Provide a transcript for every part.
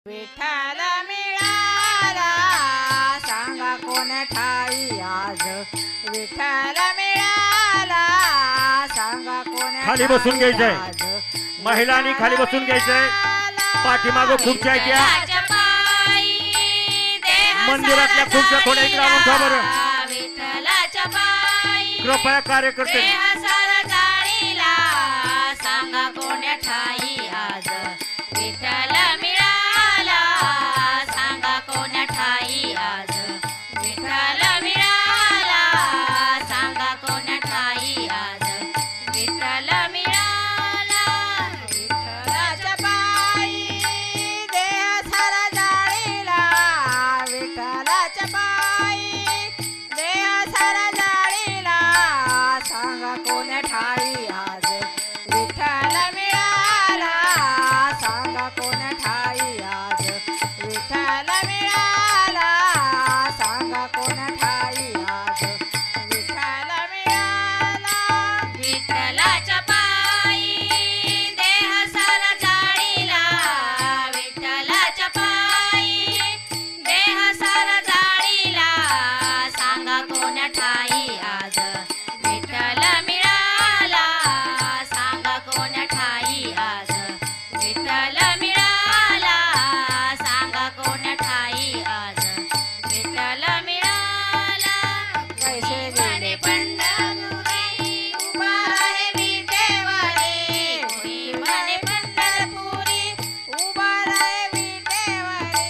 विठ्ठल मिळाला सांगा कोण ठाई आज विठ्ठल मिळाला सांगा कोण खाली बसून घ्यायचंय महिलांनी खाली बसून घ्यायचंय पाठीमागं खुर्च्या आहेत त्या मंदिरातल्या खुर्च्या थोड्या इकडे आणून ठेवा बरं विठ्ठलाच्या पायी कृपया कार्यकर्ते सांगा कोण ठाई आज विठ्ठल मिळाला सांगा कोण ठाई आज विठ्ठल मिळाला सांगा कोण ठाई आज विठ्ठल मिळाला विठ्ठलाच्या पायी देह सारा जाळीला विठ्ठलाच्या पायी देह सारा जाळीला सांगा कोण ठाई आज विठ्ठल मिळाला सांगा कोण ठाई आज विठ्ठल मिळाला सांगा कोण ठाई आज विठ्ठल मिळाला विठ्ठलाच्या पायी देह सारा जाळीला विठ्ठलाच्या पायी देह सारा जाळीला सांगा कोण ठाई आज विठ्ठल मिळाला सांगा कोण ठाई आज विठ्ठल मिळाला सांगा कोण ठाई आज विठ्ठल मिळाला कैसे गेले पंढरपुरी उभा आहे विटेवरी कोणी म्हणे पंढरपुरी उभा आहे विटेवरी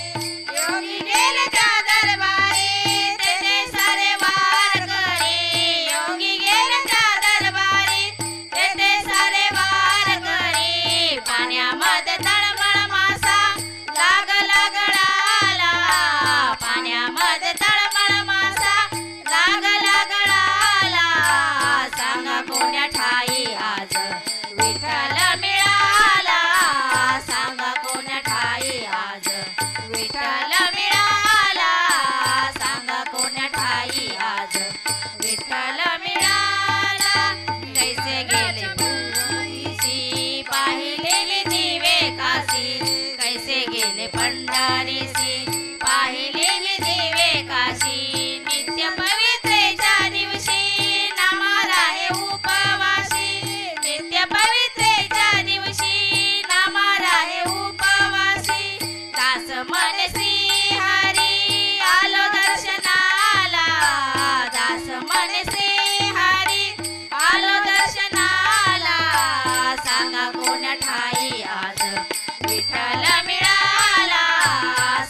योगी गेले त्या दरबारी तेथे सारे वार करी योगी गेले त्या दरबारी तेथे सारे वार करी पाण्यामध्ये तळमळ मासा लागला गळाला पाण्यामध्ये तळमळ मासा लागला गळाला सांगा कोण ठाई आज विठ्ठल मिळाला सांगा कोण ठाई आज विठ्ठल मिळाला सांगा कोण ठाई आज विठ्ठल मिळाला कैसे गेले पंढरीसी पाहिले ही दिवे काशी कैसे गेले पंढरीसी पाहिले ही दिवे काशी नित्य पवित्रेच्या दिवशी नामाला हे उपवासी नित्य पवित्रेच्या दिवशी नामाला हे उपवासी दास मन श्री हरी आलो दर्शनाला दास मन श्री हरी आलो दर्शनाला सांगा कोण ठाई आज विठ्ठल मिळाला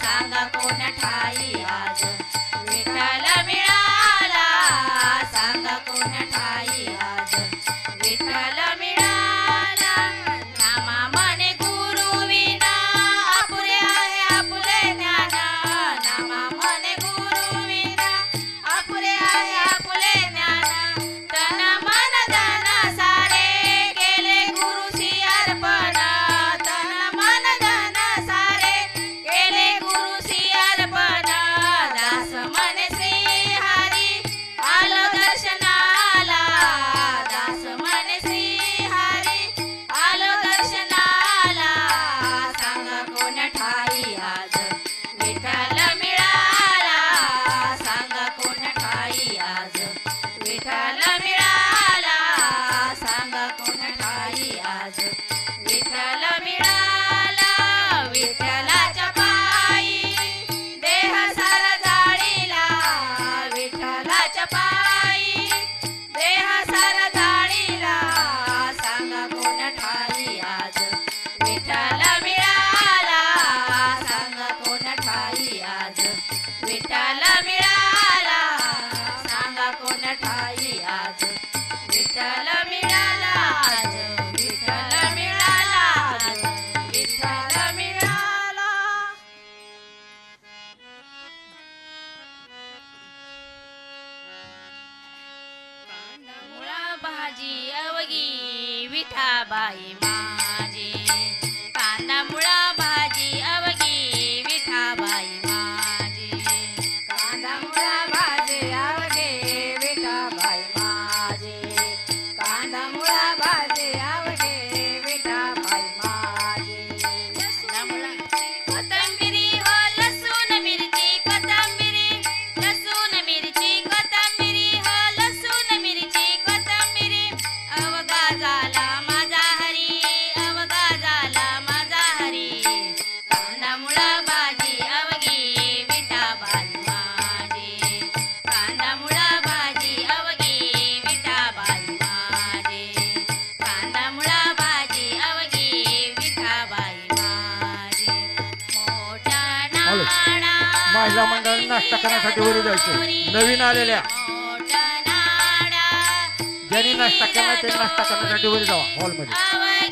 सांगा कोण ठाई आज विठ्ठल मिळाला सांगा कोण ठाई आज विठ्ठल मिळाला नामा मने गुरु विना अपुरे आहे अपुरे ज्ञान नामा मने गुरु विना अपुरे आहे अपुरे ज्ञान तन मन धन सारे गेले गुरुशी अर्पण तन मन धन सारे गेले गुरुशी अर्पण दास मन श्री हरी आलो दर्शनाला दास मन श्री हरी आलो दर्शनाला सांगा कोण ठाई आज विठ्ठल मिळाला सांगा कोण ठाई आज विठ्ठल मिळाला सांगा कोण ठाई आज विठ्ठल मिळाला विठ्ठलाच्या पायी देह सारा जाळीला विठ्ठलाच्या पायी देह सारा जाळीला सांगा कोण ठाई आज विठ्ठल मिळाला सांगा कोण ठाई आज विठ्ठल मिळाला सांगा कोण ठाई आज विठ्ठल मिळाला आज विठ्ठल मिळाला आज विठ्ठल मिळाला कांदा मुळा भाजी अवघी विठाबाई माझी कांदा मुळा भाजी अवघी विठाबाई माझी कांदा मुळा भाजी अवघी विठाबाई माझी कांदा मुळा भाजी अवघी विठाबाई माझी कांदा मुळा मुळा भाजी अवघी विठाबाई माझी कांदा मुळा भाजी अवघी विठाबाई माझी कांदा मुळा भाजी अवघी विठाबाई माझी मोठा नाडा महिला मंडळाने नाश्ता करण्यासाठी वरी जायचं नवीन आलेल्या मोठा नाडा ज्यांनी नाश्ता करणार ते नाश्ता करण्यासाठी वरी जावा हॉलमध्ये अवघी